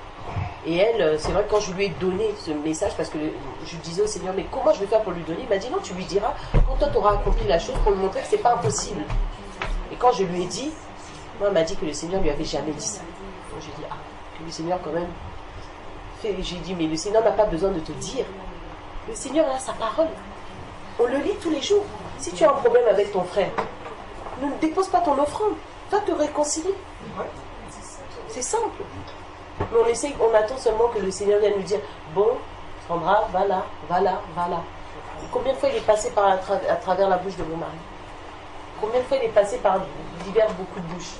Et elle, c'est vrai que quand je lui ai donné ce message, parce que je lui disais au Seigneur, mais comment je vais faire pour lui donner? Il m'a dit, non, tu lui diras, quand toi tu auras accompli la chose, pour lui montrer que c'est pas impossible. Et quand je lui ai dit, moi, elle m'a dit que le Seigneur lui avait jamais dit ça. Donc j'ai dit, ah, le Seigneur quand même fait. J'ai dit, mais le Seigneur n'a pas besoin de te dire. Le Seigneur a sa parole. On le lit tous les jours. Si tu as un problème avec ton frère, ne dépose pas ton offrande. Va te réconcilier. C'est simple. Mais on attend seulement que le Seigneur vienne nous dire, bon, Sandra, va là, va là, va là. Combien de fois il est passé à travers la bouche de mon mari? Combien de fois il est passé par beaucoup de bouches?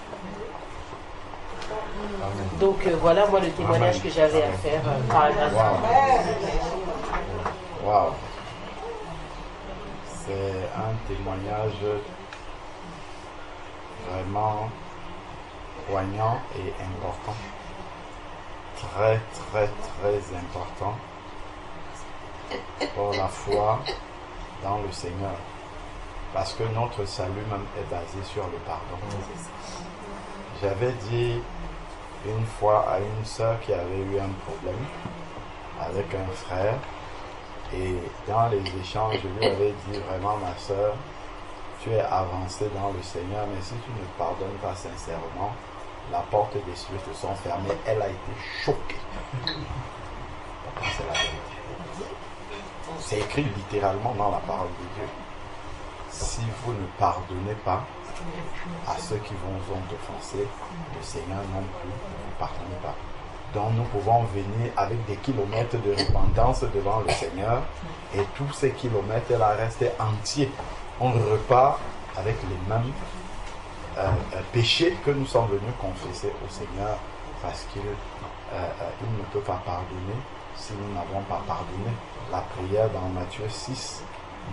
Donc voilà moi le témoignage que j'avais à faire par la grâce. Wow. C'est un témoignage vraiment poignant et important. Très, très, très important pour la foi dans le Seigneur. Parce que notre salut même est basé sur le pardon. J'avais dit une fois à une sœur qui avait eu un problème avec un frère, et dans les échanges, je lui avais dit vraiment, ma sœur, tu es avancée dans le Seigneur, mais si tu ne pardonnes pas sincèrement, la porte des cieux te sont fermées. Elle a été choquée. C'est la vérité. C'est écrit littéralement dans la parole de Dieu. Si vous ne pardonnez pas à ceux qui vous ont offensé, le Seigneur non plus ne vous pardonne pas. Donc nous pouvons venir avec des kilomètres de repentance devant le Seigneur, et tous ces kilomètres-là restent entiers. On repart avec les mêmes péchés que nous sommes venus confesser au Seigneur, parce qu'il ne peut pas pardonner si nous n'avons pas pardonné. La prière dans Matthieu 6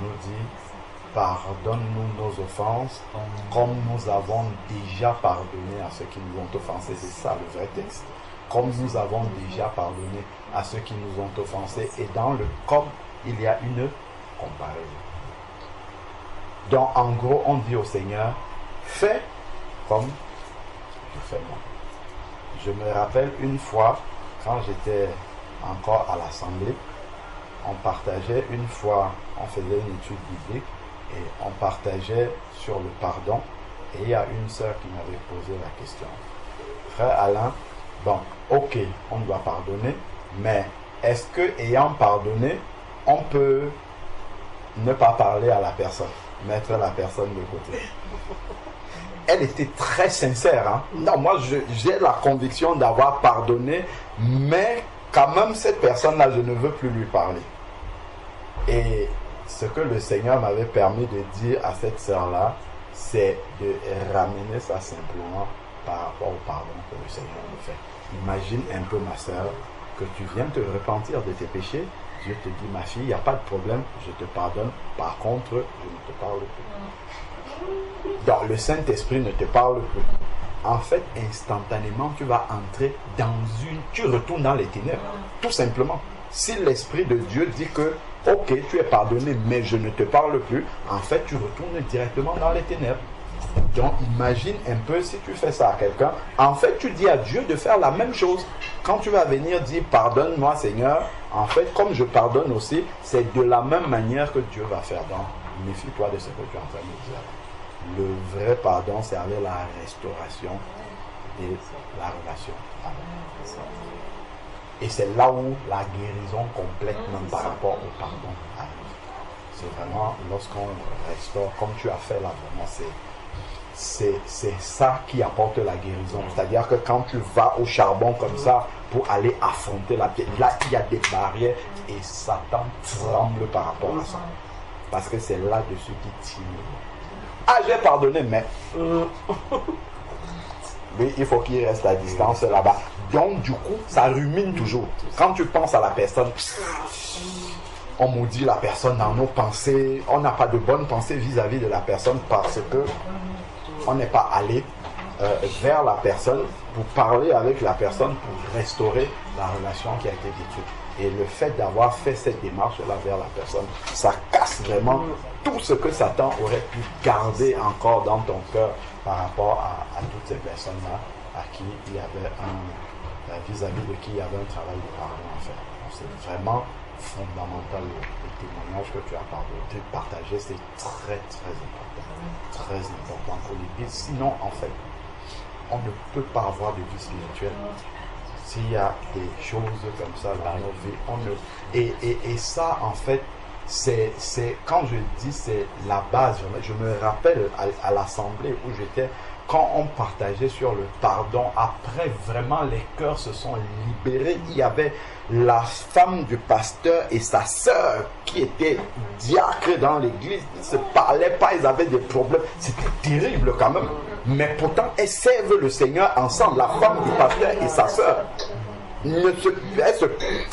nous dit: pardonne-nous nos offenses comme nous avons déjà pardonné à ceux qui nous ont offensés. C'est ça le vrai texte. Comme nous avons déjà pardonné à ceux qui nous ont offensés. Et dans le comme, il y a une comparaison. Donc en gros, on dit au Seigneur: fais comme je fais moi. Je me rappelle une fois, quand j'étais encore à l'Assemblée, on partageait une fois, on faisait une étude biblique, et on partageait sur le pardon, et il y a une sœur qui m'avait posé la question: frère Alain, bon, ok, on doit pardonner, mais est-ce que, ayant pardonné, on peut ne pas parler à la personne, mettre la personne de côté? Elle était très sincère, hein? Non, moi j'ai la conviction d'avoir pardonné, mais quand même cette personne-là, je ne veux plus lui parler. Et ce que le Seigneur m'avait permis de dire à cette sœur-là, c'est de ramener ça simplement par rapport au pardon que le Seigneur nous fait. Imagine un peu, ma sœur, que tu viens te repentir de tes péchés. Dieu te dit: ma fille, il n'y a pas de problème, je te pardonne. Par contre, je ne te parle plus. Donc le Saint-Esprit ne te parle plus. En fait, instantanément, tu vas entrer dans tu retournes dans les ténèbres. Tout simplement. Si l'Esprit de Dieu dit que ok, tu es pardonné, mais je ne te parle plus, en fait, tu retournes directement dans les ténèbres. Donc, imagine un peu si tu fais ça à quelqu'un. En fait, tu dis à Dieu de faire la même chose. Quand tu vas venir dire: pardonne-moi, Seigneur, en fait, comme je pardonne aussi, c'est de la même manière que Dieu va faire. Donc, méfie-toi de ce que tu es en train de dire. Le vrai pardon, c'est avec la restauration de la relation. Et c'est là où la guérison complète, même par rapport au pardon, arrive. C'est vraiment lorsqu'on restaure, comme tu as fait là, vraiment, c'est ça qui apporte la guérison. C'est-à-dire que quand tu vas au charbon comme ça pour aller affronter la pierre, là il y a des barrières et Satan tremble par rapport à ça. Parce que c'est là-dessus qu'il tire. Ah, j'ai pardonné, mais lui, il faut qu'il reste à distance là-bas. Donc, du coup, ça rumine toujours. Quand tu penses à la personne, on maudit la personne dans nos pensées. On n'a pas de bonnes pensées vis-à-vis de la personne parce que on n'est pas allé vers la personne pour parler avec la personne, pour restaurer la relation qui a été détruite. Et le fait d'avoir fait cette démarche-là vers la personne, ça casse vraiment tout ce que Satan aurait pu garder encore dans ton cœur par rapport à toutes ces personnes-là à qui il y avait vis-à-vis de qui il y avait un travail de pardon à faire. C'est vraiment fondamental le témoignage que tu as partagé, c'est très très important. Très important pour l'Église. Sinon, en fait, on ne peut pas avoir de vie spirituelle. S'il y a des choses comme ça dans nos vies, on ne... et ça, en fait, c'est quand je dis c'est la base. Je me rappelle à l'assemblée où j'étais, quand on partageait sur le pardon, après vraiment les cœurs se sont libérés. Il y avait la femme du pasteur et sa sœur qui étaient diacres dans l'église. Ils ne se parlaient pas, ils avaient des problèmes. C'était terrible quand même. Mais pourtant, elles servent le Seigneur ensemble, la femme du pasteur et sa sœur. Elles se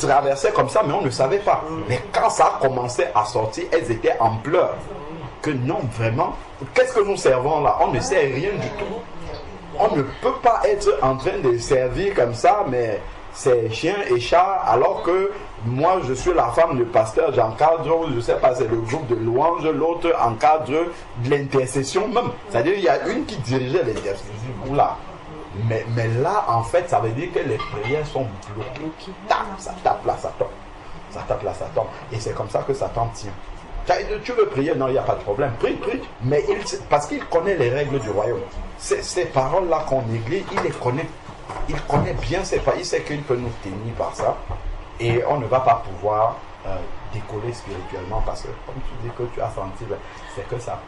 traversaient comme ça, mais on ne savait pas. Mais quand ça a commencé à sortir, elles étaient en pleurs. Que non, vraiment, qu'est-ce que nous servons là? On ne sert rien du tout. On ne peut pas être en train de servir comme ça, mais c'est chien et chat, alors que moi je suis la femme du pasteur, j'encadre, je sais pas, c'est le groupe de louanges, l'autre encadre de l'intercession même. C'est-à-dire il y a une qui dirigeait l'intercession là. Mais là, en fait, ça veut dire que les prières sont bloquées. Ça tape là, ça tombe. Ça tape là, ça tombe. Et c'est comme ça que Satan tient. Tu veux prier? Non, il n'y a pas de problème. Prie. Mais parce qu'il connaît les règles du royaume. Ces paroles-là qu'on néglige, il les connaît. Il connaît bien ces paroles. Il sait qu'il peut nous tenir par ça. Et on ne va pas pouvoir décoller spirituellement parce que, comme tu dis que tu as senti, c'est que ça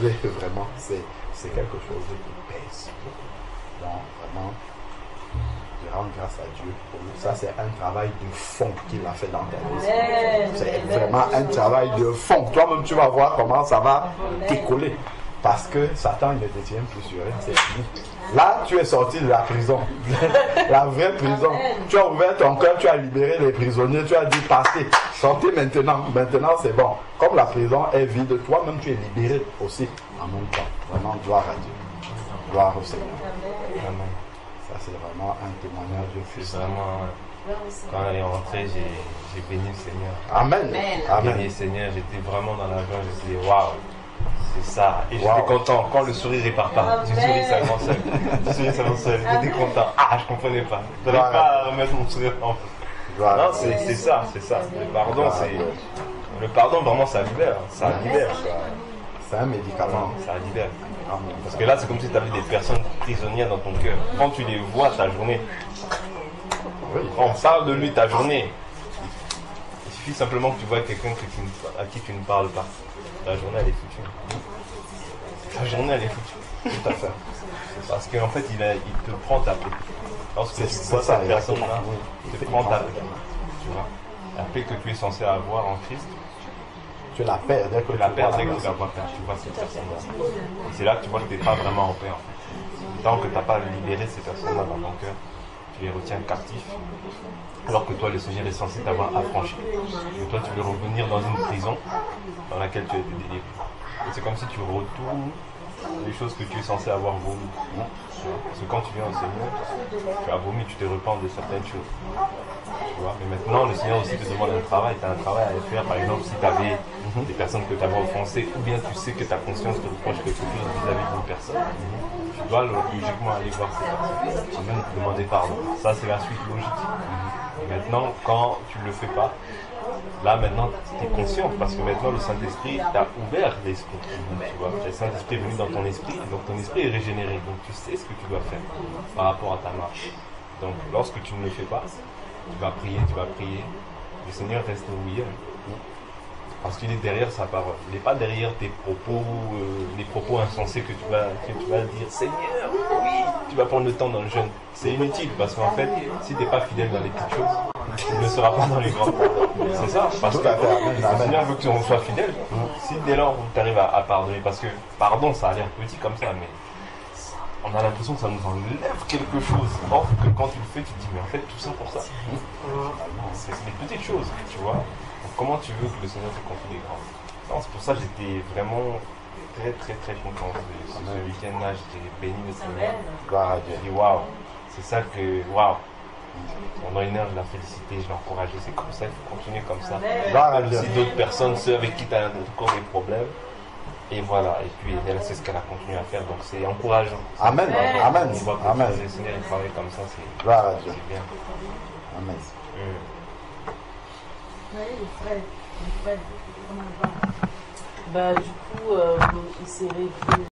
pèse vraiment. C'est quelque chose qui pèse. Donc, vraiment, je rends grâce à Dieu pour nous. Ça, c'est un travail de fond qu'il a fait dans ta vie. C'est vraiment un travail de fond. Toi-même, tu vas voir comment ça va décoller. Parce que Satan, il ne te tient plus sur rien, c'est fini. Là, tu es sorti de la prison. La vraie prison. Tu as ouvert ton cœur, tu as libéré les prisonniers, tu as dit passez, sortez maintenant. Maintenant, c'est bon. Comme la prison est vide, toi-même, tu es libéré aussi en même temps. Vraiment, gloire à Dieu. Gloire au Seigneur. Amen. Ça, c'est vraiment un témoignage de fils. Vraiment, quand elle est rentrée, j'ai béni le Seigneur. Amen. J'ai béni le Seigneur, j'étais vraiment dans la joie, je me disais waouh, c'est ça. Et j'étais content. Quand le sourire repart pas, je souris seulement seul. Je souris seulement seul. J'étais content. Ah, je comprenais pas. Je n'arrivais pas à remettre mon sourire en fait. Non, c'est ça, c'est ça. Le pardon, vraiment, ça libère. Ça libère. C'est un médicament. Ça libère. Parce que là, c'est comme si tu avais des personnes prisonnières dans ton cœur. Quand tu les vois, ta journée, quand on parle de lui, ta journée, il suffit simplement que tu vois quelqu'un à qui tu ne parles pas. Ta journée, elle est foutue. Ta journée, elle est foutue. Tout à fait. Parce qu'en fait, il te prend ta paix. Lorsque tu vois cette personne-là, il te prend ta paix. Tu vois, la paix que tu es censé avoir en Christ. Tu la perds dès que tu la perds dès que tu la vois faire. Tu vois cette personne-là. Et c'est là que tu vois que tu n'es pas vraiment en paix. En fait. Tant que tu n'as pas libéré ces personnes-là dans ton cœur, tu les retiens captifs. Alors que toi, le Seigneur est censé t'avoir affranchi. Et toi, tu veux revenir dans une prison dans laquelle tu as été délivré. Et c'est comme si tu retournes les choses que tu es censé avoir vomi. Parce que quand tu viens au Seigneur, tu as vomi, tu te repens de certaines choses. Tu vois? Mais maintenant, le Seigneur aussi te demande un travail. Tu as un travail à faire. Par exemple, si tu avais des personnes que tu avais offensées, ou bien tu sais que ta conscience te reproche quelque chose vis-à-vis d'une personne, tu dois logiquement aller voir cette personne. Tu viens de te demander pardon. Ça, c'est la suite logique. Et maintenant, quand tu ne le fais pas, là maintenant tu es conscient parce que maintenant le Saint-Esprit t'a ouvert l'esprit. Tu vois, le Saint-Esprit est venu dans ton esprit, donc ton esprit est régénéré. Donc tu sais ce que tu dois faire par rapport à ta marche. Donc lorsque tu ne le fais pas, tu vas prier. Le Seigneur reste oublié. Parce qu'il est derrière sa parole. Il n'est pas derrière tes propos, les propos insensés que tu vas dire. Seigneur, oui, tu vas prendre le temps dans le jeûne. C'est inutile parce qu'en fait, si tu n'es pas fidèle dans les petites choses, tu ne seras pas dans les grandes. C'est ça, parce que le Seigneur veut que tu sois fidèle. Si dès lors tu arrives à pardonner, parce que pardon, ça a l'air petit comme ça, mais on a l'impression que ça nous enlève quelque chose. Or que quand tu le fais, tu te dis, mais en fait, tout ça pour ça. C'est des petites choses, tu vois. Donc, comment tu veux que le Seigneur te confie les grandes? C'est pour ça que j'étais vraiment très très très content de ce week-end-là. J'ai béni le Seigneur. J'ai dit, waouh, c'est ça que, waouh. Pendant une heure, je l'ai félicité, je l'ai encouragé. C'est comme ça, il faut continuer comme ça. Il y a aussi d'autres personnes, ceux avec qui tu as encore des problèmes. Et voilà, et puis elle, c'est ce qu'elle a continué à faire, donc c'est encourageant. Amen. Amen. On voit que Amen. le Seigneur il travaille comme ça, c'est Gloire à Dieu. bien. Amen. Bah, du coup, il s'est réveillé.